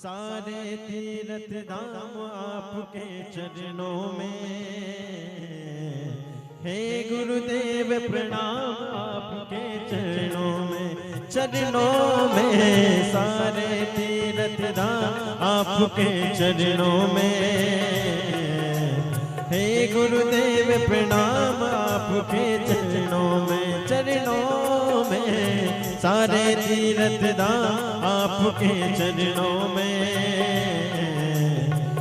सारे तीर्थ धाम आपके चरणों में, हे गुरुदेव प्रणाम आपके चरणों में, चरणों में। सारे तीर्थ धाम आपके चरणों में, हे गुरुदेव प्रणाम आपके चरणों में, चरणों में। सारे तीर्थ धाम आपके चरणों में,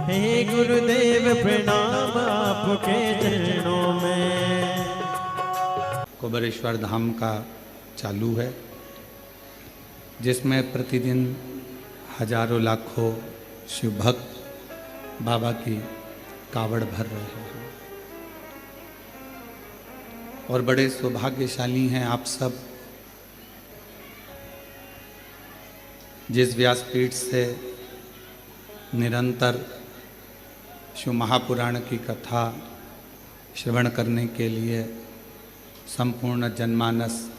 हे गुरुदेव प्रणाम आपके चरणों में। कुबेरेश्वर धाम का चालू है, जिसमें प्रतिदिन हजारों लाखों शिव भक्त बाबा की कावड़ भर रहे हैं। और बड़े सौभाग्यशाली हैं आप सब, जिस व्यासपीठ से निरंतर शिव महापुराण की कथा श्रवण करने के लिए संपूर्ण जनमानस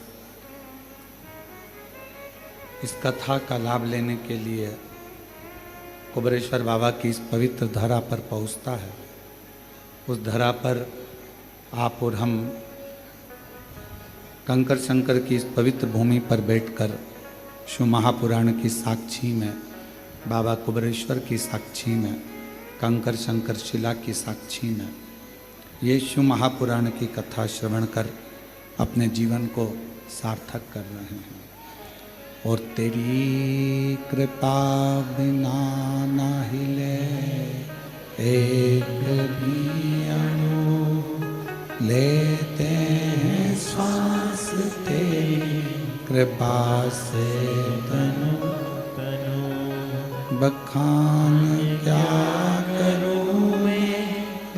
इस कथा का लाभ लेने के लिए कुबेरेश्वर बाबा की इस पवित्र धरा पर पहुंचता है। उस धरा पर आप और हम कंकर शंकर की इस पवित्र भूमि पर बैठकर शिव महापुराण की साक्षी में, बाबा कुबेरेश्वर की साक्षी में, कंकर शंकर शिला की साक्षी में ये शिव महापुराण की कथा श्रवण कर अपने जीवन को सार्थक कर रहे हैं। और तेरी कृपा बिना ना हिले एक भी अणु, लेते हैं श्वास तेरी कृपा से तनु तनु। बखान क्या करूं मैं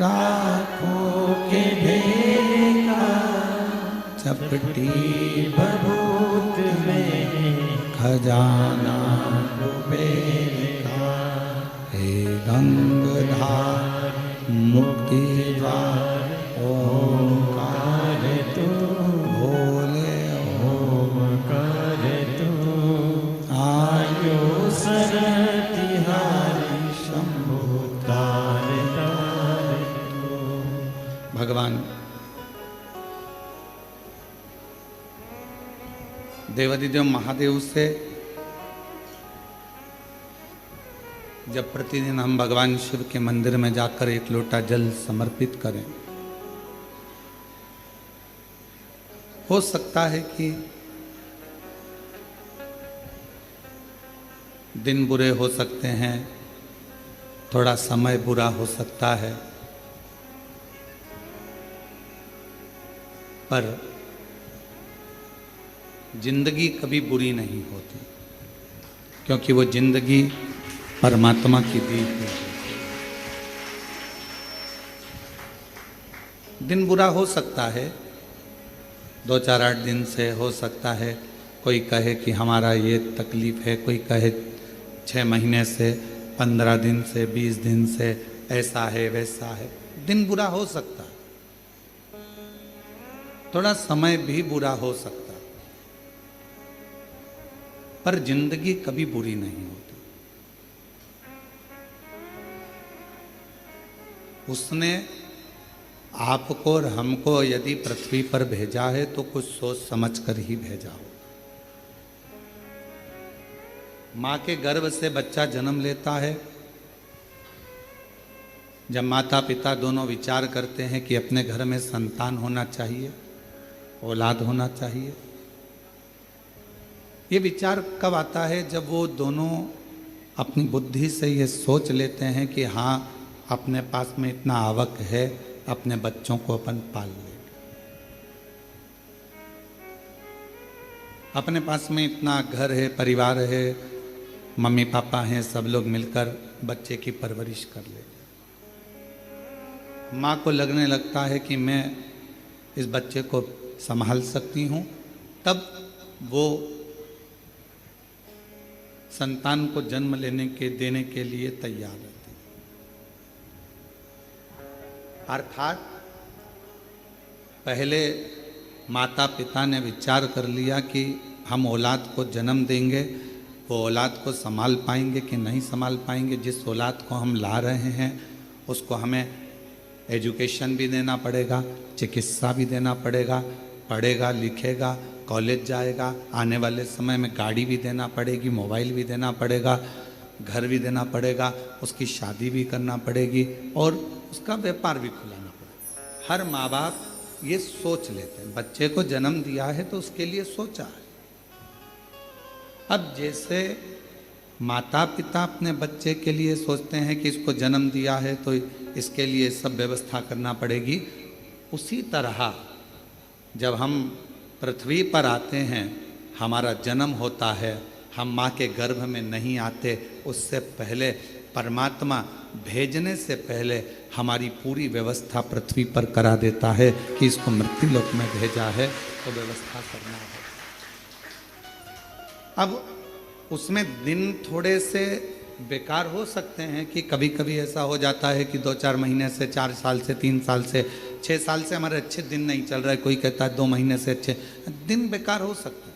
राखों के ढेर, चपटी भभूत में खजाना कुबेर का। हे गंगाधर मुक्ति द्वार ओंकार तू, भोले ओंकार तू। आयो सरतिहारी शंभु तार तार तू। भगवान देवादिदेव महादेव से जब प्रतिदिन हम भगवान शिव के मंदिर में जाकर एक लोटा जल समर्पित करें, हो सकता है कि दिन बुरे हो सकते हैं, थोड़ा समय बुरा हो सकता है, पर जिंदगी कभी बुरी नहीं होती, क्योंकि वो जिंदगी परमात्मा की दी हुई है। दिन बुरा हो सकता है, 2-4-8 दिन से हो सकता है, कोई कहे कि हमारा ये तकलीफ है, कोई कहे 6 महीने से, 15 दिन से, 20 दिन से, ऐसा है वैसा है। दिन बुरा हो सकता है, थोड़ा समय भी बुरा हो सकता है, पर जिंदगी कभी बुरी नहीं होती। उसने आपको और हमको यदि पृथ्वी पर भेजा है तो कुछ सोच समझ कर ही भेजा हो। माँ के गर्भ से बच्चा जन्म लेता है, जब माता पिता दोनों विचार करते हैं कि अपने घर में संतान होना चाहिए, औलाद होना चाहिए। ये विचार कब आता है? जब वो दोनों अपनी बुद्धि से ये सोच लेते हैं कि हाँ, अपने पास में इतना आवक है, अपने बच्चों को अपन पाल लेंगे, अपने पास में इतना घर है, परिवार है, मम्मी पापा हैं, सब लोग मिलकर बच्चे की परवरिश कर लेंगे। माँ को लगने लगता है कि मैं इस बच्चे को संभाल सकती हूँ, तब वो संतान को जन्म देने के लिए तैयार रहती है। अर्थात पहले माता पिता ने विचार कर लिया कि हम औलाद को जन्म देंगे वो औलाद को संभाल पाएंगे कि नहीं संभाल पाएंगे। जिस औलाद को हम ला रहे हैं उसको हमें एजुकेशन भी देना पड़ेगा, चिकित्सा भी देना पड़ेगा, पढ़ेगा लिखेगा, कॉलेज जाएगा, आने वाले समय में गाड़ी भी देना पड़ेगी, मोबाइल भी देना पड़ेगा, घर भी देना पड़ेगा, उसकी शादी भी करना पड़ेगी और उसका व्यापार भी खुलाना पड़ेगा। हर माँ बाप ये सोच लेते हैं, बच्चे को जन्म दिया है तो उसके लिए सोचा है। अब जैसे माता पिता अपने बच्चे के लिए सोचते हैं कि इसको जन्म दिया है तो इसके लिए सब व्यवस्था करना पड़ेगी, उसी तरह जब हम पृथ्वी पर आते हैं, हमारा जन्म होता है, हम माँ के गर्भ में नहीं आते, उससे पहले परमात्मा भेजने से पहले हमारी पूरी व्यवस्था पृथ्वी पर करा देता है कि इसको मृत्युलोक में भेजा है तो व्यवस्था करना है। अब उसमें दिन थोड़े से बेकार हो सकते हैं कि कभी कभी ऐसा हो जाता है कि 2-4 महीने से, 4 साल से, 3 साल से, 6 साल से हमारे अच्छे दिन नहीं चल रहा है। कोई कहता है 2 महीने से अच्छे दिन बेकार हो सकते हैं,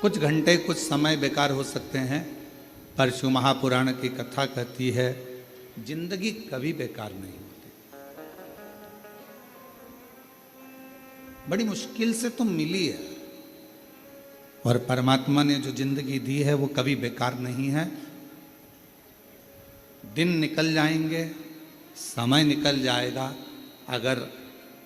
कुछ घंटे कुछ समय बेकार हो सकते हैं, पर शिव महापुराण की कथा कहती है जिंदगी कभी बेकार नहीं होती। बड़ी मुश्किल से तो मिली है और परमात्मा ने जो जिंदगी दी है वो कभी बेकार नहीं है। दिन निकल जाएंगे, समय निकल जाएगा, अगर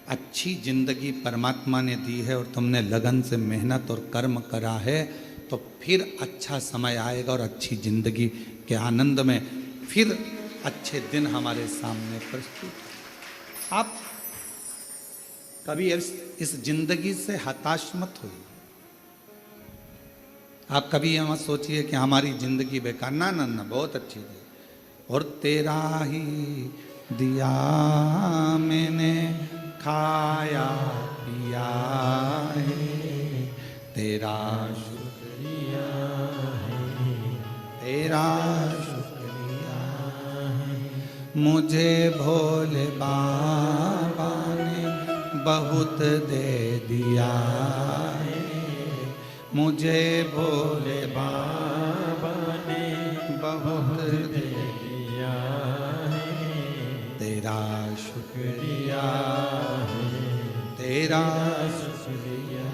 अच्छी जिंदगी परमात्मा ने दी है और तुमने लगन से मेहनत और कर्म करा है तो फिर अच्छा समय आएगा और अच्छी जिंदगी के आनंद में फिर अच्छे दिन हमारे सामने प्रस्तुत। आप कभी इस जिंदगी से हताश मत होइए। आप कभी ये मत सोचिए कि हमारी जिंदगी बेकार, ना ना ना, बहुत अच्छी है। और तेरा ही दिया मैंने खाया पिया है, तेरा शुक्रिया है, तेरा शुक्रिया है। मुझे भोले बाबा ने बहुत दे दिया है, मुझे भोले बाबा ने बहुत दे दिया है, तेरा शुक्रिया है, तेरा शुक्रिया।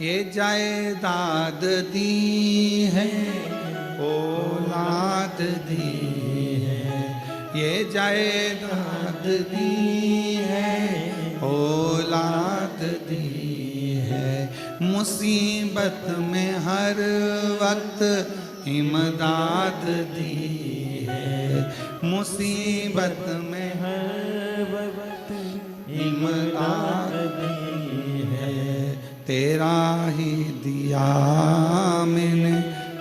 ये जायदाद दी है, औलाद दी है, ये जायदाद दी है, औलाद दी है। मुसीबत में हर वक्त इमदाद दी है, मुसीबत में हर वक्त इमदाद दी है। तेरा ही दिया मैंने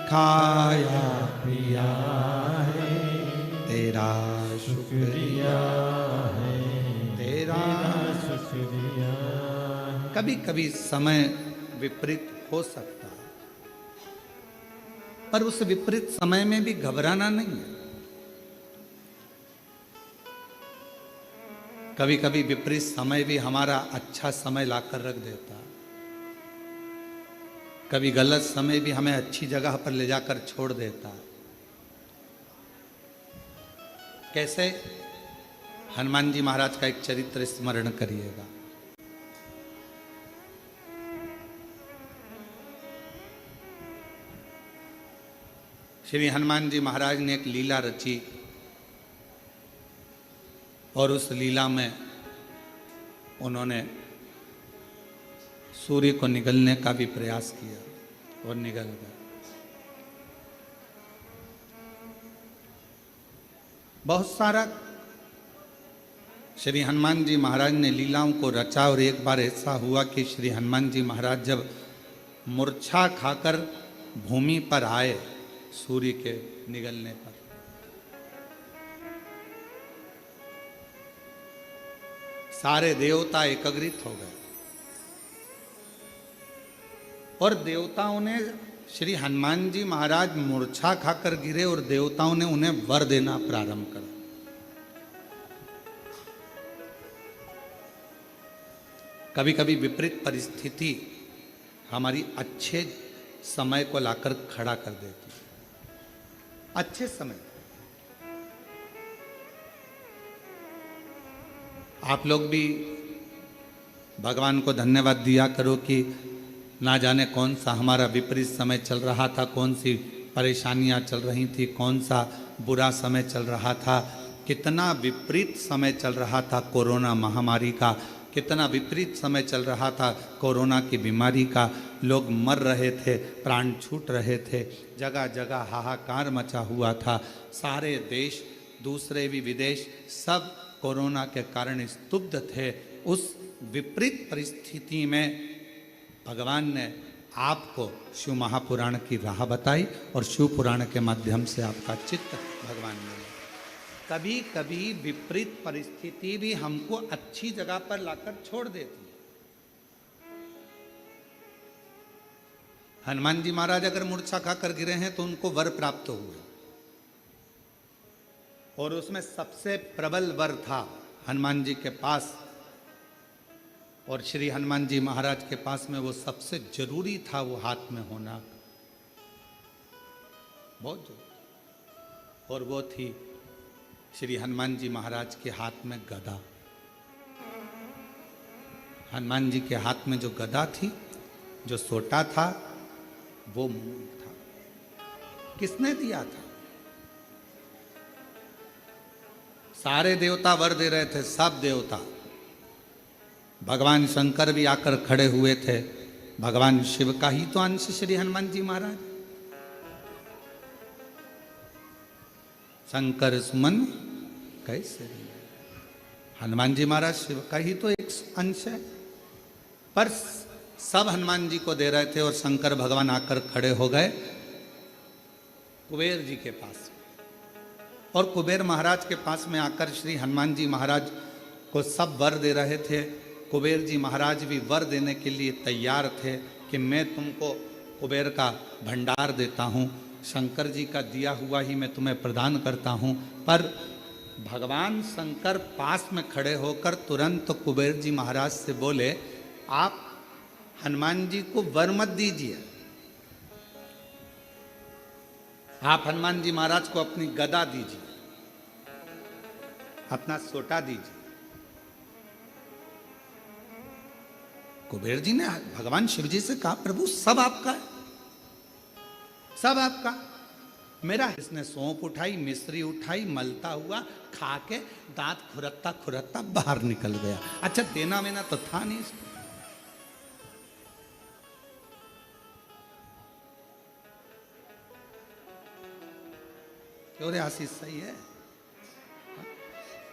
खाया पिया है, तेरा शुक्रिया है, तेरा शुक्रिया। कभी कभी समय विपरीत हो सकता है, पर उस विपरीत समय में भी घबराना नहीं है। कभी कभी विपरीत समय भी हमारा अच्छा समय लाकर रख देता है। कभी गलत समय भी हमें अच्छी जगह पर ले जाकर छोड़ देता है। कैसे? हनुमान जी महाराज का एक चरित्र स्मरण करिएगा। श्री हनुमान जी महाराज ने एक लीला रची और उस लीला में उन्होंने सूर्य को निगलने का भी प्रयास किया और निगल गया। बहुत सारा श्री हनुमान जी महाराज ने लीलाओं को रचा और एक बार ऐसा हुआ कि श्री हनुमान जी महाराज जब मूर्छा खाकर भूमि पर आए सूर्य के निगलने पर, सारे देवता एकत्रित हो गए और देवताओं ने श्री हनुमान जी महाराज मूर्छा खाकर गिरे और देवताओं ने उन्हें वर देना प्रारंभ करा। कभी कभी विपरीत परिस्थिति हमारी अच्छे समय को लाकर खड़ा कर देती है। अच्छे समय आप लोग भी भगवान को धन्यवाद दिया करो कि ना जाने कौन सा हमारा विपरीत समय चल रहा था, कौन सी परेशानियां चल रही थी, कौन सा बुरा समय चल रहा था, कितना विपरीत समय चल रहा था कोरोना महामारी का, कितना विपरीत समय चल रहा था कोरोना की बीमारी का। लोग मर रहे थे, प्राण छूट रहे थे, जगह जगह हाहाकार मचा हुआ था। सारे देश, दूसरे भी विदेश, सब कोरोना के कारण स्तब्ध थे। उस विपरीत परिस्थिति में भगवान ने आपको शिव महापुराण की राह बताई और शिव पुराण के माध्यम से आपका चित्त भगवान ने। कभी कभी विपरीत परिस्थिति भी हमको अच्छी जगह पर लाकर छोड़ देती है। हनुमान जी महाराज अगर मूर्छा खाकर गिरे हैं तो उनको वर प्राप्त हुए, और उसमें सबसे प्रबल वर था हनुमान जी के पास, और श्री हनुमान जी महाराज के पास में वो सबसे जरूरी था, वो हाथ में होना बहुत जरूरी। और वो थी श्री हनुमान जी महाराज के हाथ में गदा। हनुमान जी के हाथ में जो गदा थी, जो सोटा था, वो मूल था। किसने दिया था? सारे देवता वर दे रहे थे, सब देवता। भगवान शंकर भी आकर खड़े हुए थे। भगवान शिव का ही तो अंश श्री हनुमान जी महाराज। शंकर सुमन कैसे? हनुमान जी महाराज शिव का ही तो एक अंश है। पर सब हनुमान जी को दे रहे थे और शंकर भगवान आकर खड़े हो गए कुबेर जी के पास, और कुबेर महाराज के पास में आकर श्री हनुमान जी महाराज को सब वर दे रहे थे। कुबेर जी महाराज भी वर देने के लिए तैयार थे कि मैं तुमको कुबेर का भंडार देता हूँ, शंकर जी का दिया हुआ ही मैं तुम्हें प्रदान करता हूँ। पर भगवान शंकर पास में खड़े होकर तुरंत कुबेर जी महाराज से बोले, आप हनुमान जी को वर मत दीजिए, आप हनुमान जी महाराज को अपनी गदा दीजिए, अपना सोटा दीजिए। कुबेर जी ने भगवान शिव जी से कहा, प्रभु सब आपका है, सब आपका। मेरा इसने सौंप उठाई, मिश्री उठाई, मलता हुआ खा के दांत खुरकता खुरकता बाहर निकल गया। अच्छा, देना वेना तो था नहीं इसको। क्यों रे आशीष, सही है?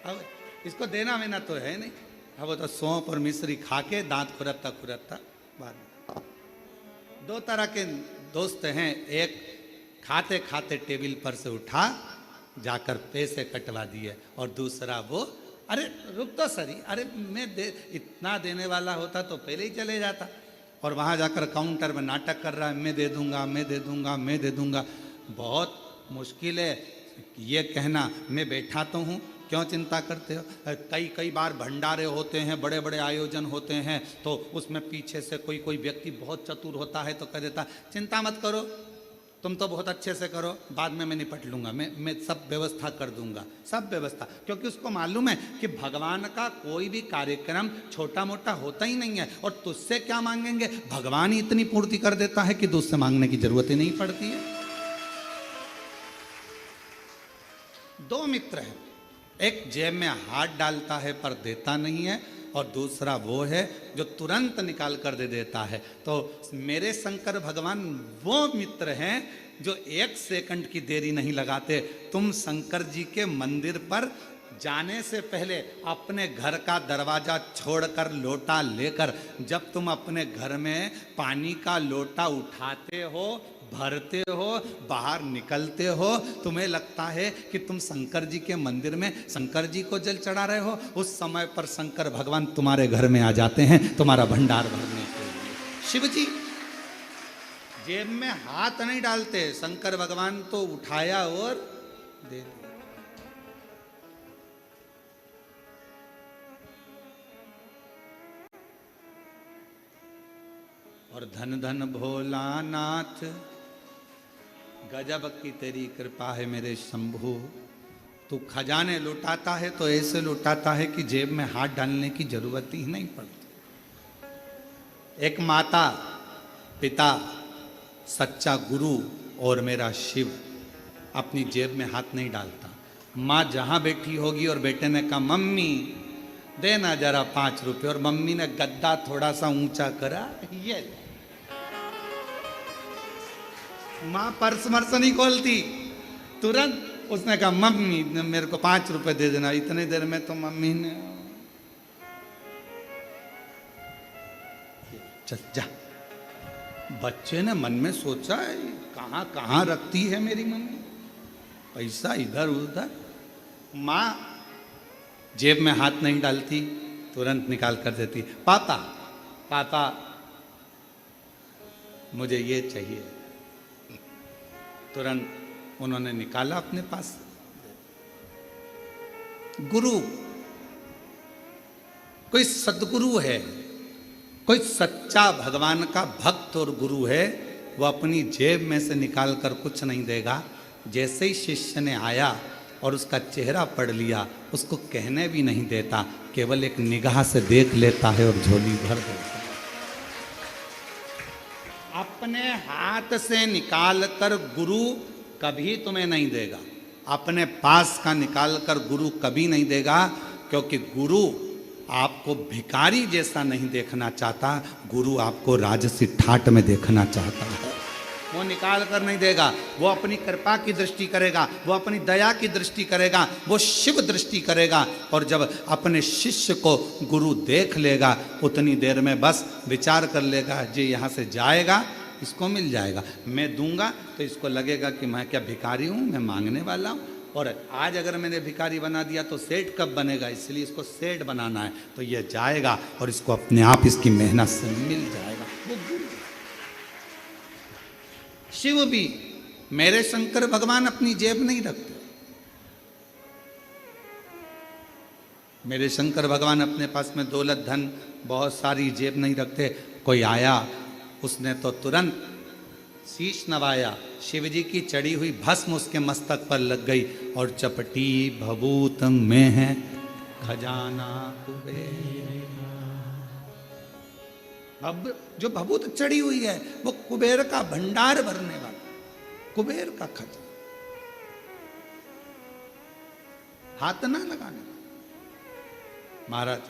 अब इसको देना वेना तो है नहीं। अब वो तो सौंप और मिश्री खा के दांत खुरकता खुरकता बाहर। दो तरह के दोस्त हैं, एक खाते खाते टेबल पर से उठा जाकर पैसे कटवा दिए, और दूसरा वो, अरे रुक तो सरी, अरे मैं इतना देने वाला होता तो पहले ही चले जाता, और वहाँ जाकर काउंटर में नाटक कर रहा है, मैं दे दूंगा, मैं दे दूंगा, मैं दे दूंगा। बहुत मुश्किल है ये कहना, मैं बैठा तो हूँ, क्यों चिंता करते हो? कई बार भंडारे होते हैं, बड़े बड़े आयोजन होते हैं, तो उसमें पीछे से कोई व्यक्ति बहुत चतुर होता है तो कह देता, चिंता मत करो, तुम तो बहुत अच्छे से करो, बाद में मैं निपट लूँगा, मैं सब व्यवस्था कर दूंगा, सब व्यवस्था। क्योंकि उसको मालूम है कि भगवान का कोई भी कार्यक्रम छोटा मोटा होता ही नहीं है, और तुझसे क्या मांगेंगे, भगवान ही इतनी पूर्ति कर देता है कि तुझसे मांगने की जरूरत ही नहीं पड़ती है। दो मित्र हैं, एक जेब में हाथ डालता है पर देता नहीं है, और दूसरा वो है जो तुरंत निकाल कर दे देता है। तो मेरे शंकर भगवान वो मित्र हैं जो एक सेकंड की देरी नहीं लगाते। तुम शंकर जी के मंदिर पर जाने से पहले अपने घर का दरवाजा छोड़कर लोटा लेकर, जब तुम अपने घर में पानी का लोटा उठाते हो, भरते हो, बाहर निकलते हो, तुम्हें लगता है कि तुम शंकर जी के मंदिर में शंकर जी को जल चढ़ा रहे हो। उस समय पर शंकर भगवान तुम्हारे घर में आ जाते हैं तुम्हारा भंडार भरने के लिए। शिव जी जेब में हाथ नहीं डालते, शंकर भगवान तो उठाया और दे दिया। और धन धन भोलानाथ, गजब की तेरी कृपा है मेरे शंभू। तू खजाने लुटाता है तो ऐसे लुटाता है कि जेब में हाथ डालने की जरूरत ही नहीं पड़ती। एक माता, पिता, सच्चा गुरु और मेरा शिव अपनी जेब में हाथ नहीं डालता। माँ जहां बैठी होगी और बेटे ने कहा मम्मी देना जरा 5 रुपये, और मम्मी ने गद्दा थोड़ा सा ऊंचा करा, ये माँ पर्स मर्स नहीं खोलती, तुरंत उसने कहा मम्मी मेरे को 5 रुपए दे देना। इतने देर में तो मम्मी ने चल जा। बच्चे ने मन में सोचा कहाँ कहाँ रखती है मेरी मम्मी पैसा, इधर उधर। माँ जेब में हाथ नहीं डालती, तुरंत निकाल कर देती। पापा पापा मुझे ये चाहिए, तुरंत उन्होंने निकाला अपने पास। गुरु, कोई सदगुरु है, कोई सच्चा भगवान का भक्त और गुरु है, वो अपनी जेब में से निकाल कर कुछ नहीं देगा। जैसे ही शिष्य ने आया और उसका चेहरा पढ़ लिया, उसको कहने भी नहीं देता, केवल एक निगाह से देख लेता है और झोली भर देता है। अपने हाथ से निकाल कर गुरु कभी तुम्हें नहीं देगा, अपने पास का निकाल कर गुरु कभी नहीं देगा, क्योंकि गुरु आपको भिखारी जैसा नहीं देखना चाहता, गुरु आपको राजसी ठाट में देखना चाहता है। वो निकाल कर नहीं देगा, वो अपनी कृपा की दृष्टि करेगा, वो अपनी दया की दृष्टि करेगा, वो शिव दृष्टि करेगा। और जब अपने शिष्य को गुरु देख लेगा, उतनी देर में बस विचार कर लेगा, जे यहाँ से जाएगा इसको मिल जाएगा, मैं दूंगा तो इसको लगेगा कि मैं क्या भिखारी हूँ, मैं मांगने वाला हूँ। और आज अगर मैंने भिखारी बना दिया तो सेठ कब बनेगा, इसलिए इसको सेठ बनाना है, तो ये जाएगा और इसको अपने आप इसकी मेहनत से मिल जाएगा। वो गुरु। शिव भी, मेरे शंकर भगवान अपनी जेब नहीं रखते। मेरे शंकर भगवान अपने पास में दौलत धन बहुत सारी जेब नहीं रखते। कोई आया, उसने तो तुरंत शीश नवाया, शिव जी की चढ़ी हुई भस्म उसके मस्तक पर लग गई, और चपटी भभूत में है खजाना कुबेर। अब जो भभूत चढ़ी हुई है वो कुबेर का भंडार भरने वाला, कुबेर का खजाना, हाथ ना लगाने वाला। महाराज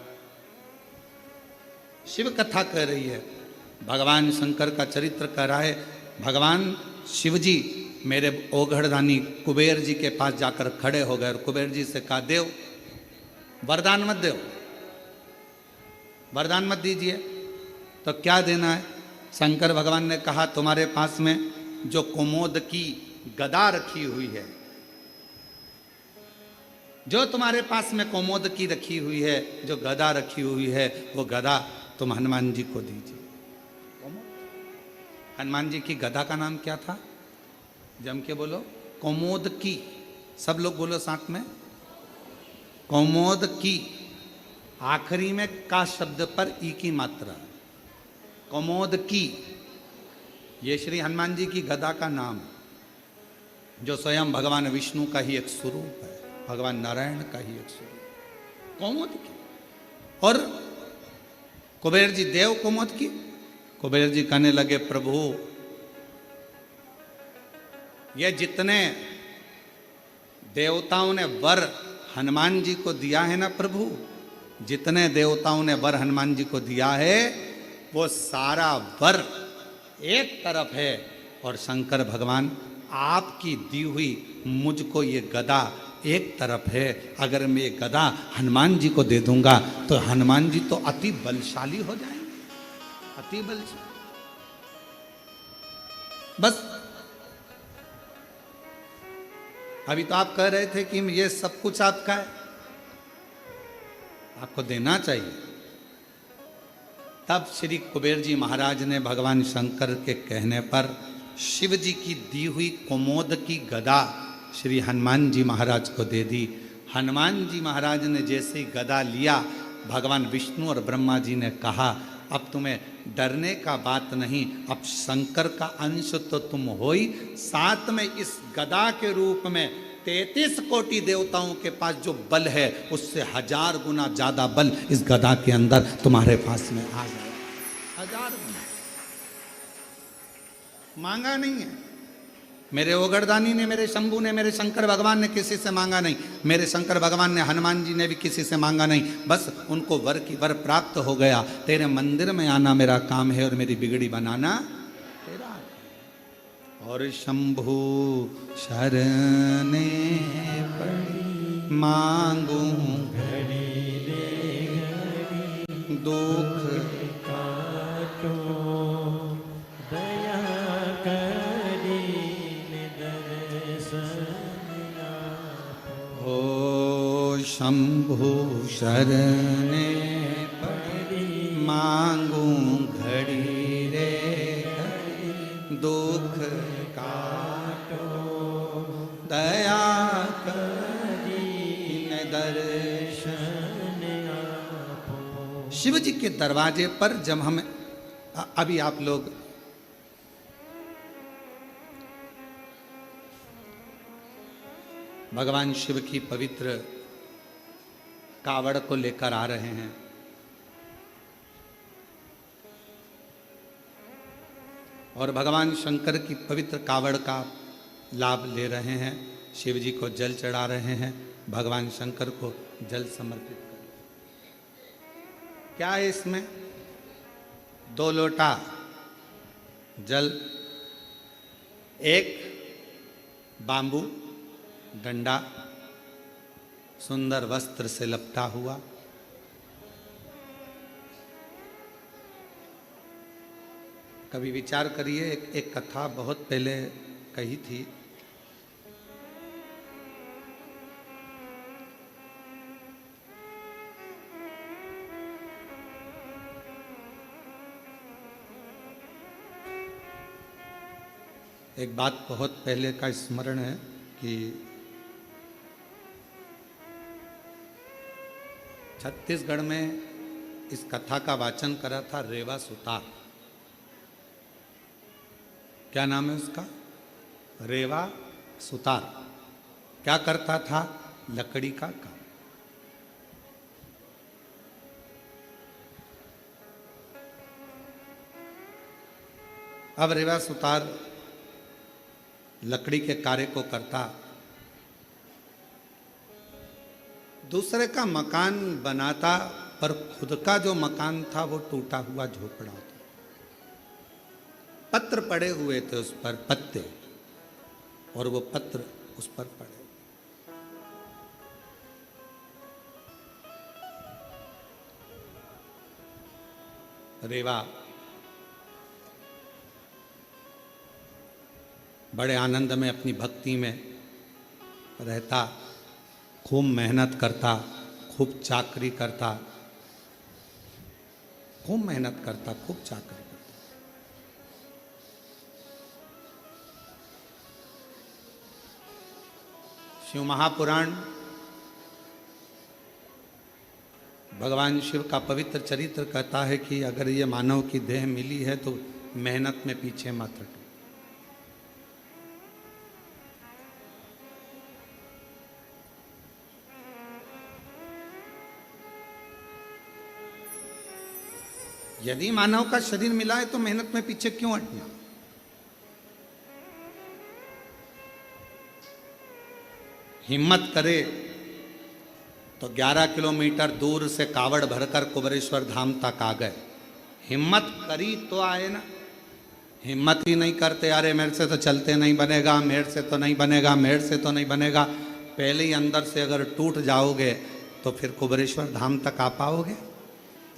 शिव कथा कह रही है, भगवान शंकर का चरित्र कह रहा है। भगवान शिव जी मेरे ओघड़दानी कुबेर जी के पास जाकर खड़े हो गए और कुबेर जी से कहा, देव वरदान मत दो, वरदान मत दीजिए। तो क्या देना है? शंकर भगवान ने कहा, तुम्हारे पास में जो कुमोद की गदा रखी हुई है, जो तुम्हारे पास में कुमोद की रखी हुई है, जो गदा रखी हुई है, वो गदा तुम हनुमान जी को दीजिए। हनुमान जी की गदा का नाम क्या था? जम के बोलो, कौमोद की। सब लोग बोलो साथ में, कौमोद की। आखिरी में का शब्द पर ई की मात्रा, कौमोद की। ये श्री हनुमान जी की गदा का नाम, जो स्वयं भगवान विष्णु का ही एक स्वरूप है, भगवान नारायण का ही एक स्वरूप, कौमोद की। और कुबेर जी देव कौमोद की। कुबेर जी कहने लगे, प्रभु ये जितने देवताओं ने वर हनुमान जी को दिया है ना प्रभु, जितने देवताओं ने वर हनुमान जी को दिया है, वो सारा वर एक तरफ है, और शंकर भगवान आपकी दी हुई मुझको ये गदा एक तरफ है। अगर मैं ये गदा हनुमान जी को दे दूंगा तो हनुमान जी तो अति बलशाली हो जाएंगे, अति बलशाली। बस अभी तो आप कह रहे थे कि ये सब कुछ आपका है, आपको देना चाहिए। तब श्री कुबेर जी महाराज ने भगवान शंकर के कहने पर शिव जी की दी हुई कुमोद की गदा श्री हनुमान जी महाराज को दे दी। हनुमान जी महाराज ने जैसे ही गदा लिया, भगवान विष्णु और ब्रह्मा जी ने कहा, अब तुम्हें डरने का बात नहीं। अब शंकर का अंश तो तुम हो ही, साथ में इस गदा के रूप में 33 कोटि देवताओं के पास जो बल है उससे 1000 गुना ज्यादा बल इस गदा के अंदर तुम्हारे पास में आ गया। 1000 गुना मांगा नहीं है। मेरे ओगरदानी ने, मेरे शंभू ने, मेरे शंकर भगवान ने किसी से मांगा नहीं। मेरे शंकर भगवान ने, हनुमान जी ने भी किसी से मांगा नहीं। बस उनको वर की वर प्राप्त हो गया। तेरे मंदिर में आना मेरा काम है और मेरी बिगड़ी बनाना तेरा। और शंभू शरणे पड़ी मांगू दुख काटो दया करी दर्शन आपो। ओ शंभु शरणे पड़ी मांगू घड़ी रे घड़ी दुख काटो दया करी दर्शन आपो। शिव जी के दरवाजे पर जब हम अभी आप लोग भगवान शिव की पवित्र कावड़ को लेकर आ रहे हैं और भगवान शंकर की पवित्र कावड़ का लाभ ले रहे हैं। शिव जी को जल चढ़ा रहे हैं, भगवान शंकर को जल समर्पित कर। क्या है इसमें? 2 लोटा जल, एक बांबू डंडा सुंदर वस्त्र से लपटा हुआ, कभी विचार करिए। एक कथा बहुत पहले कही थी। एक बात बहुत पहले का स्मरण है कि छत्तीसगढ़ में इस कथा का वाचन करा था रेवा सुतार। क्या नाम है उसका? रेवा सुतार। क्या करता था? लकड़ी का काम। अब रेवा सुतार लकड़ी के कार्य को करता, दूसरे का मकान बनाता, पर खुद का जो मकान था वो टूटा हुआ झोपड़ा था। पत्र पड़े हुए थे उस पर, पत्ते, और वो पत्र उस पर पड़े। रेवा बड़े आनंद में अपनी भक्ति में रहता, खूब मेहनत करता, खूब चाकरी करता, खूब मेहनत करता, खूब चाकरी करता। शिव महापुराण भगवान शिव का पवित्र चरित्र कहता है कि अगर ये मानव की देह मिली है तो मेहनत में पीछे मत हटो। यदि मानव का शरीर मिला है तो मेहनत में पीछे क्यों हटना? हिम्मत करे तो 11 किलोमीटर दूर से कावड़ भरकर कुबरेश्वर धाम तक आ गए। हिम्मत करी तो आए ना। हिम्मत ही नहीं करते, अरे मेरे से तो चलते नहीं बनेगा, मेरे से तो नहीं बनेगा, मेरे से तो नहीं बनेगा। पहले ही अंदर से अगर टूट जाओगे तो फिर कुबरेश्वर धाम तक आ पाओगे?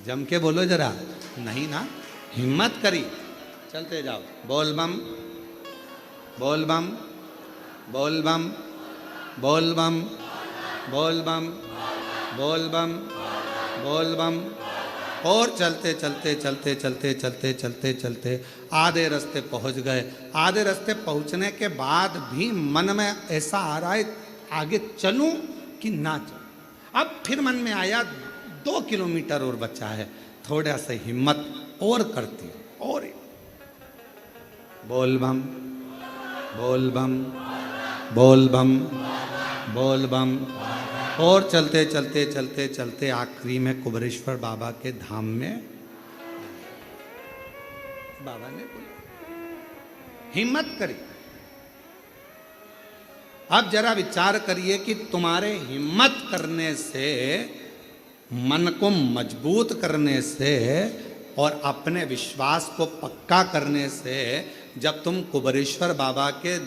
जम के बोलो जरा, नहीं ना। हिम्मत करी, चलते जाओ। बोल बम, बोल बम, बोल बम, बोल बम, बोल बम, बोल बम, बोल बम। और चलते चलते चलते चलते चलते चलते चलते आधे रास्ते पहुंच गए। आधे रास्ते पहुंचने के बाद भी मन में ऐसा आ रहा है आगे चलूं कि ना चलूं। अब फिर मन में आया 2 किलोमीटर और बचा है, थोड़ा सा हिम्मत और करती है, और बोल बम बोल बम बोल बम बोल बम, और चलते चलते चलते चलते आखिरी में कुबरेश्वर बाबा के धाम में बाबा ने बोला हिम्मत करी। अब जरा विचार करिए कि तुम्हारे हिम्मत करने से, मन को मजबूत करने से और अपने विश्वास को पक्का करने से जब तुम कुबरेश्वर बाबा के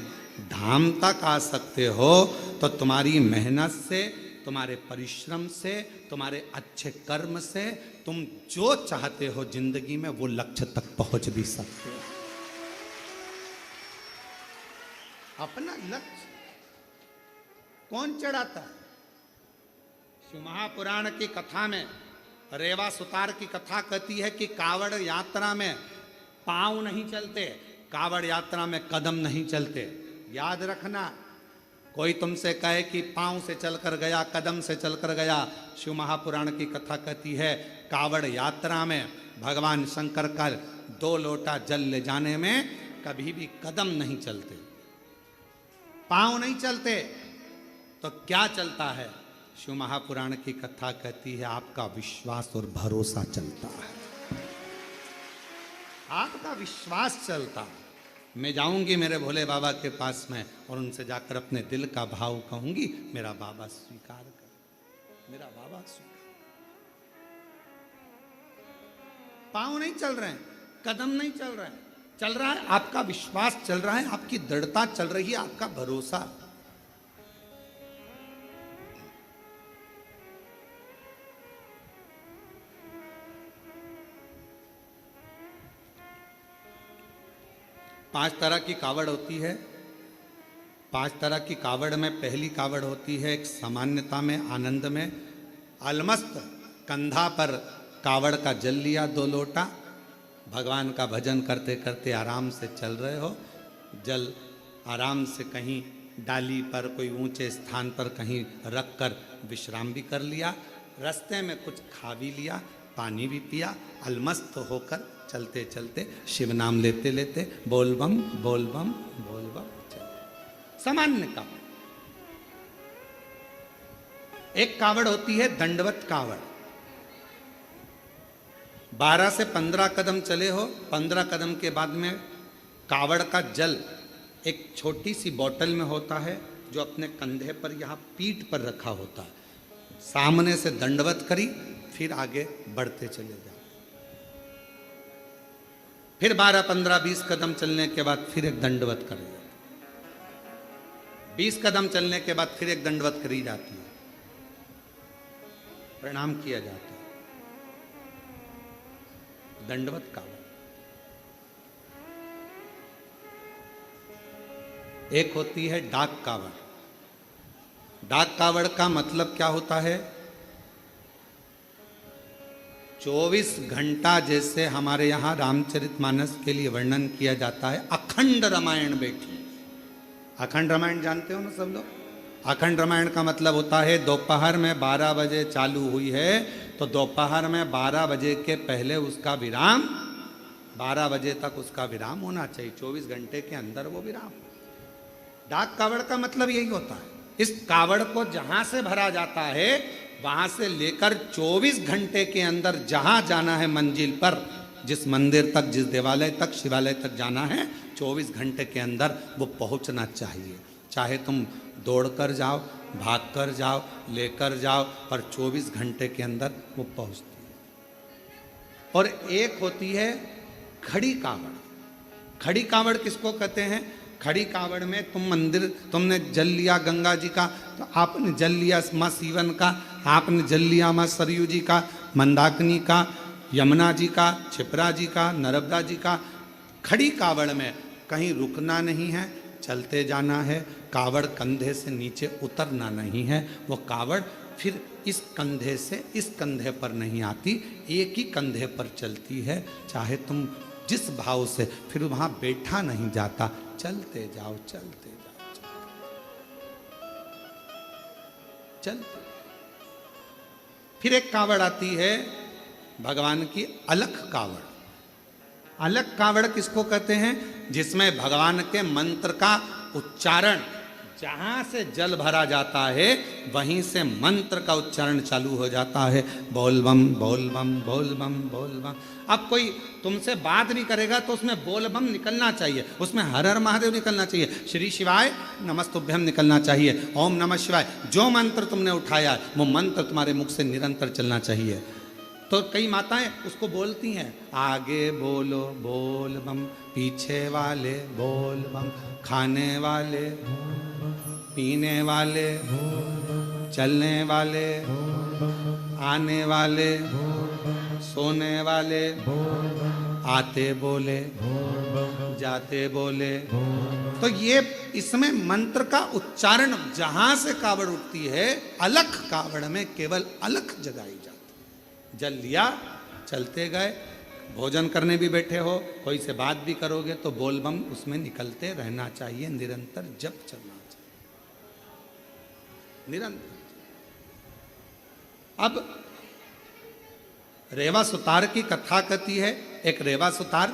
धाम तक आ सकते हो, तो तुम्हारी मेहनत से, तुम्हारे परिश्रम से, तुम्हारे अच्छे कर्म से तुम जो चाहते हो जिंदगी में वो लक्ष्य तक पहुंच भी सकते हो। अपना लक्ष्य कौन चढ़ाता है? शिव महापुराण की कथा में रेवा सुतार की कथा कहती है कि कावड़ यात्रा में पांव नहीं चलते, कावड़ यात्रा में कदम नहीं चलते। याद रखना, कोई तुमसे कहे कि पांव से चलकर गया, कदम से चलकर गया, शिव महापुराण की कथा कहती है कावड़ यात्रा में भगवान शंकर का 2 लोटा जल ले जाने में कभी भी कदम नहीं चलते, पांव नहीं चलते। तो क्या चलता है? शिव महापुराण की कथा कहती है आपका विश्वास और भरोसा चलता है, आपका विश्वास चलता है। मैं जाऊंगी मेरे भोले बाबा के पास में और उनसे जाकर अपने दिल का भाव कहूंगी, मेरा बाबा स्वीकार कर, मेरा बाबा स्वीकार। पांव नहीं चल रहे हैं, कदम नहीं चल रहे हैं, चल रहा है आपका विश्वास, चल रहा है आपकी दृढ़ता, चल रही है आपका भरोसा। पांच तरह की कावड़ होती है। 5 तरह की कावड़ में पहली कावड़ होती है एक सामान्यता में, आनंद में, अलमस्त कंधा पर कावड़ का जल लिया 2 लोटा, भगवान का भजन करते करते आराम से चल रहे हो, जल आराम से कहीं डाली पर, कोई ऊंचे स्थान पर कहीं रख कर विश्राम भी कर लिया, रास्ते में कुछ खा भी लिया, पानी भी पिया, अलमस्त होकर चलते चलते शिव नाम लेते लेते बोल बम बोल बम बोल बम चल। सामान्य कावड़। एक कावड़ होती है दंडवत कावड़। 12 से 15 कदम चले हो, 15 कदम के बाद में कावड़ का जल एक छोटी सी बोतल में होता है जो अपने कंधे पर यहाँ पीठ पर रखा होता है। सामने से दंडवत करी, फिर आगे बढ़ते चले जाओ। फिर 12, 15, 20 कदम चलने के बाद फिर एक दंडवत करी जाती है। 20 कदम चलने के बाद फिर एक दंडवत करी जाती है, प्रणाम किया जाता है। दंडवत कावड़। एक होती है डाक कावड़। डाक कावड़ का मतलब क्या होता है? 24 घंटा जैसे हमारे यहाँ रामचरितमानस के लिए वर्णन किया जाता है, अखंड रामायण बैठी। अखंड रामायण जानते हो ना सब लोग? अखंड रामायण का मतलब होता है दोपहर में 12 बजे चालू हुई है तो दोपहर में 12 बजे के पहले उसका विराम, 12 बजे तक उसका विराम होना चाहिए, 24 घंटे के अंदर वो विराम। डाक कावड़ का मतलब यही होता है। इस कावड़ को जहां से भरा जाता है वहां से लेकर 24 घंटे के अंदर जहां जाना है मंजिल पर, जिस मंदिर तक, जिस देवालय तक, शिवालय तक जाना है, 24 घंटे के अंदर वो पहुंचना चाहिए। चाहे तुम दौड़कर जाओ, भागकर जाओ, लेकर जाओ, पर 24 घंटे के अंदर वो पहुंचती है। और एक होती है खड़ी कावड़। खड़ी कावड़ किसको कहते हैं? खड़ी कावड़ में तुम मंदिर, तुमने जल लिया गंगा जी का तो आपने जल लिया माँ सीवन का, आपने जल लिया माँ सरयू जी का, मंदाकिनी का, यमुना जी का, छिपरा जी का, नर्मदा जी का। खड़ी कावड़ में कहीं रुकना नहीं है, चलते जाना है। कावड़ कंधे से नीचे उतरना नहीं है। वो कावड़ फिर इस कंधे से इस कंधे पर नहीं आती, एक ही कंधे पर चलती है। चाहे तुम जिस भाव से, फिर वहां बैठा नहीं जाता, चलते जाओ, चलते जाओ, चलते। फिर एक कावड़ आती है भगवान की अलख कावड़। अलग कावड़ किसको कहते हैं? जिसमें भगवान के मंत्र का उच्चारण, जहां से जल भरा जाता है वहीं से मंत्र का उच्चारण चालू हो जाता है, बोल बम बोल बम बोल बम बोल बम। अब कोई तुमसे बात नहीं करेगा तो उसमें बोल बम निकलना चाहिए, उसमें हर हर महादेव निकलना चाहिए, श्री शिवाय नमस्तुभ्यम निकलना चाहिए, ओम नमः शिवाय। जो मंत्र तुमने उठाया वो मंत्र तुम्हारे मुख से निरंतर चलना चाहिए। तो कई माताएं उसको बोलती हैं, आगे बोलो बोल बम, पीछे वाले बोल बम, खाने वाले, पीने वाले, चलने वाले, आने वाले, सोने वाले, आते बोले, जाते बोले। तो ये इसमें मंत्र का उच्चारण जहां से कावड़ उठती है, अलख कावड़ में केवल अलख जगाई जाती। जल लिया, चलते गए, भोजन करने भी बैठे हो, कोई से बात भी करोगे तो बोल बम उसमें निकलते रहना चाहिए, निरंतर जप चलना चाहिए, निरंतर। अब रेवा सुतार की कथा कहती है। एक रेवा सुतार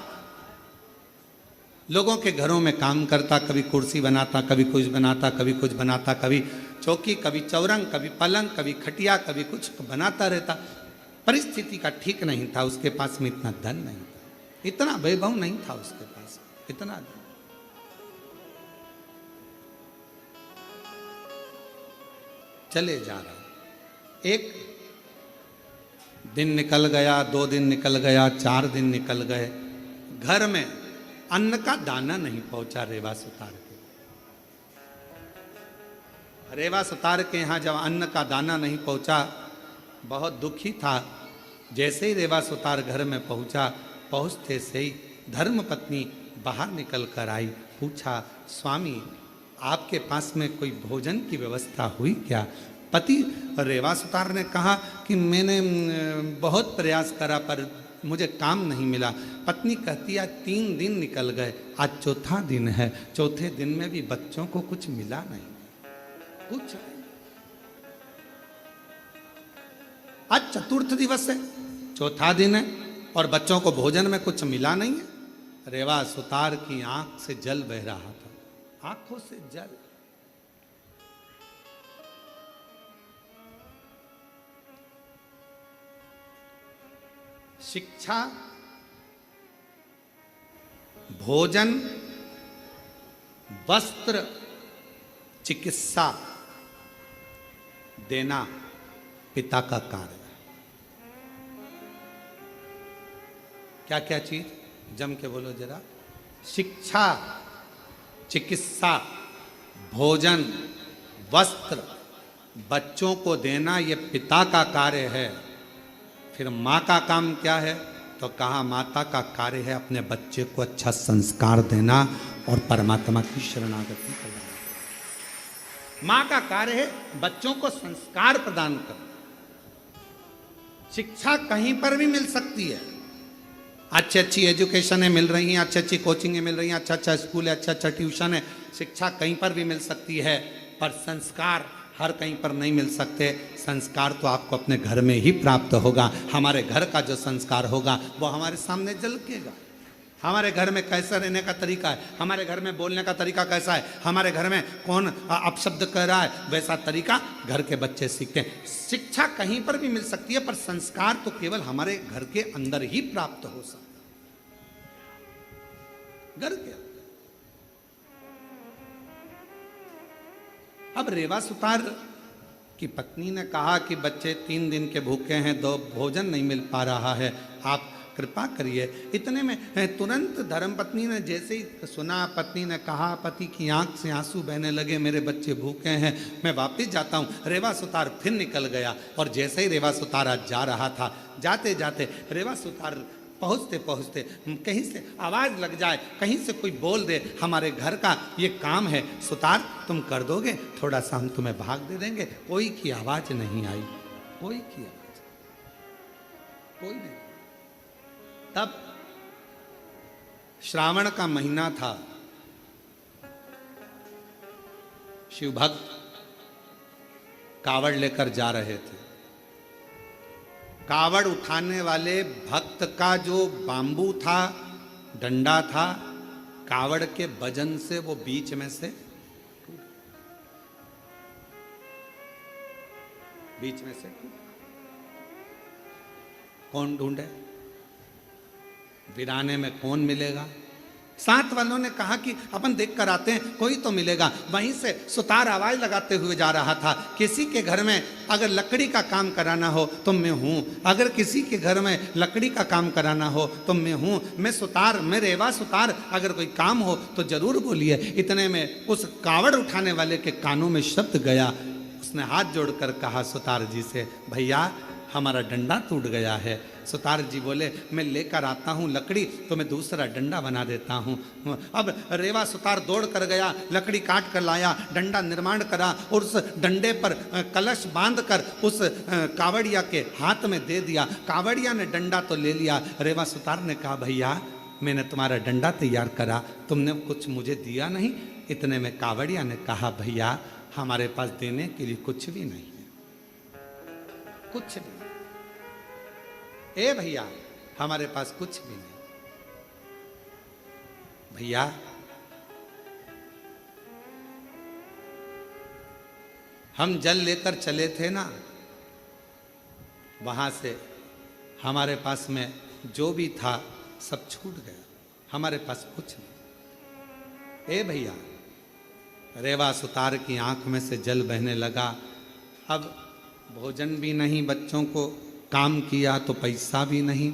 लोगों के घरों में काम करता, कभी कुर्सी बनाता, कभी कुछ बनाता, कभी कुछ बनाता, कभी चौकी, कभी चौरंग, कभी पलंग, कभी खटिया, कभी कुछ बनाता रहता। परिस्थिति का ठीक नहीं था, उसके पास में इतना धन नहीं था, इतना वैभव नहीं था उसके पास, इतना धन। चले जा रहा, एक दिन निकल गया, 2 दिन निकल गया, 4 दिन निकल गए, घर में अन्न का दाना नहीं पहुंचा रेवा सुतार के। रेवा सुतार के यहाँ जब अन्न का दाना नहीं पहुंचा, बहुत दुखी था। जैसे ही रेवा सुतार घर में पहुंचा, पहुंचते से ही धर्म पत्नी बाहर निकल कर आई, पूछा, स्वामी आपके पास में कोई भोजन की व्यवस्था हुई क्या? पति रेवा सुतार ने कहा कि मैंने बहुत प्रयास करा पर मुझे काम नहीं मिला। पत्नी कहती है 3 दिन निकल गए, आज चौथा दिन है, चौथे दिन में भी बच्चों को कुछ मिला नहीं, कुछ नहीं। आज चतुर्थ दिवस है, चौथा दिन है और बच्चों को भोजन में कुछ मिला नहीं है। रेवा सुतार की आंख से जल बह रहा था, आंखों से जल। शिक्षा, भोजन, वस्त्र, चिकित्सा देना पिता का कार्य है। क्या क्या चीज? जम के बोलो जरा। शिक्षा, चिकित्सा, भोजन, वस्त्र, बच्चों को देना ये पिता का कार्य है। फिर माँ का काम क्या है? तो कहा माता का कार्य है अपने बच्चे को अच्छा संस्कार देना और परमात्मा की शरणागति करना। माँ का कार्य है बच्चों को संस्कार प्रदान करना। शिक्षा कहीं पर भी मिल सकती है, अच्छी अच्छी एजुकेशन है मिल रही हैं, अच्छी अच्छी कोचिंगें मिल रही हैं, अच्छा अच्छा स्कूल है, अच्छा अच्छा ट्यूशन है, शिक्षा कहीं पर भी मिल सकती है, पर संस्कार हर कहीं पर नहीं मिल सकते। संस्कार तो आपको अपने घर में ही प्राप्त होगा। हमारे घर का जो संस्कार होगा वो हमारे सामने झलकेगा। हमारे घर में कैसा रहने का तरीका है, हमारे घर में बोलने का तरीका कैसा है, हमारे घर में कौन अपशब्द कह रहा है, वैसा तरीका घर के बच्चे सीखते हैं। शिक्षा कहीं पर भी मिल सकती है, पर संस्कार तो केवल हमारे घर के अंदर ही प्राप्त हो सकता है, घर के। अब रेवा सुतार की पत्नी ने कहा कि बच्चे 3 दिन के भूखे हैं, 2 भोजन नहीं मिल पा रहा है, आप कृपा करिए। इतने में तुरंत धर्मपत्नी ने जैसे ही सुना, पत्नी ने कहा, पति की आंख से आंसू बहने लगे, मेरे बच्चे भूखे हैं, मैं वापस जाता हूँ। रेवा सुतार फिर निकल गया और जैसे ही रेवा सुतार आज जा रहा था, जाते जाते रेवा सुतार पहुँचते पहुँचते कहीं से आवाज़ लग जाए, कहीं से कोई बोल दे, हमारे घर का ये काम है सुतार तुम कर दोगे, थोड़ा सा हम तुम्हें भाग दे देंगे। कोई की आवाज़ नहीं आई, कोई की आवाज़, कोई नहीं। तब श्रावण का महीना था, शिव भक्त कावड़ लेकर जा रहे थे। कावड़ उठाने वाले भक्त का जो बांबू था डंडा था, कावड़ के वजन से वो बीच में से टूट। कौन ढूंढे? वीराने में कौन मिलेगा? साथ वालों ने कहा कि अपन देख कर आते हैं, कोई तो मिलेगा। वहीं से सुतार आवाज लगाते हुए जा रहा था, किसी के घर में अगर लकड़ी का काम कराना हो तो मैं हूं, अगर किसी के घर में लकड़ी का काम कराना हो तो मैं हूं, मैं सुतार, मैं रेवा सुतार, अगर कोई काम हो तो जरूर बोलिए। इतने में उस कावड़ उठाने वाले के कानों में शब्द गया। उसने हाथ जोड़कर कहा सुतार जी से, भैया हमारा डंडा टूट गया है। सुतार जी बोले, मैं लेकर आता हूँ लकड़ी तो मैं दूसरा डंडा बना देता हूँ। अब रेवा सुतार दौड़ कर गया, लकड़ी काट कर लाया, डंडा निर्माण करा और उस डंडे पर कलश बांध कर उस कावड़िया के हाथ में दे दिया। कावड़िया ने डंडा तो ले लिया। रेवा सुतार ने कहा, भैया मैंने तुम्हारा डंडा तैयार करा, तुमने कुछ मुझे दिया नहीं। इतने में कावड़िया ने कहा, भैया हमारे पास देने के लिए कुछ भी नहीं है, कुछ भी। ए भैया हमारे पास कुछ भी नहीं। भैया हम जल लेकर चले थे ना, वहां से हमारे पास में जो भी था सब छूट गया, हमारे पास कुछ नहीं। ए भैया, रेवा सुतार की आंख में से जल बहने लगा। अब भोजन भी नहीं, बच्चों को काम किया तो पैसा भी नहीं।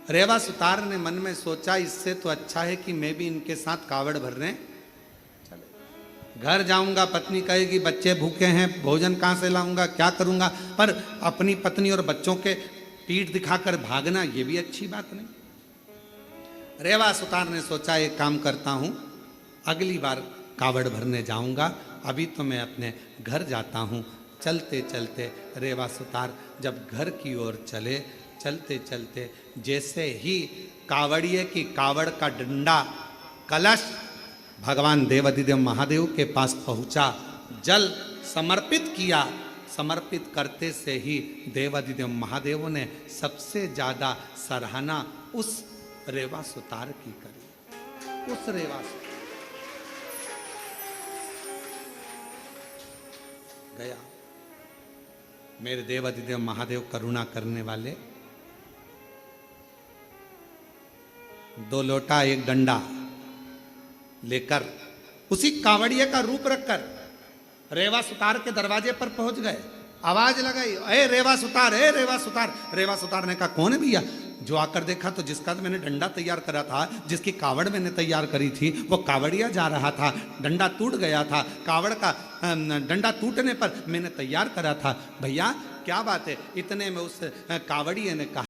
रेवा सुतार ने मन में सोचा, इससे तो अच्छा है कि मैं भी इनके साथ कावड़ भरने चले। घर जाऊंगा, पत्नी कहेगी बच्चे भूखे हैं, भोजन कहाँ से लाऊंगा, क्या करूंगा। पर अपनी पत्नी और बच्चों के पीठ दिखाकर भागना, ये भी अच्छी बात नहीं। रेवा सुतार ने सोचा, एक काम करता हूं, अगली बार कावड़ भरने जाऊंगा, अभी तो मैं अपने घर जाता हूं। चलते चलते रेवा सुतार जब घर की ओर चले, चलते चलते जैसे ही कावड़िए की कावड़ का डंडा कलश भगवान देवाधिदेव महादेव के पास पहुंचा, जल समर्पित किया। समर्पित करते से ही देवाधिदेव महादेव ने सबसे ज्यादा सराहना उस रेवा सुतार की करी। उस रेवा सुतार गया, मेरे देवाधिदेव महादेव करुणा करने वाले, 2 लोटा 1 डंडा लेकर उसी कावड़िए का रूप रखकर रेवा सुतार के दरवाजे पर पहुंच गए। आवाज लगाई, ए रेवा सुतार, ए रेवा सुतार। रेवा सुतार ने कहा, कौन है भैया? जो आकर देखा तो जिसका तो मैंने डंडा तैयार करा था, जिसकी कावड़ मैंने तैयार करी थी, वो कावड़िया जा रहा था, डंडा टूट गया था। कावड़ का डंडा टूटने पर मैंने तैयार करा था। भैया क्या बात है? इतने में उस कावड़िए ने कहा,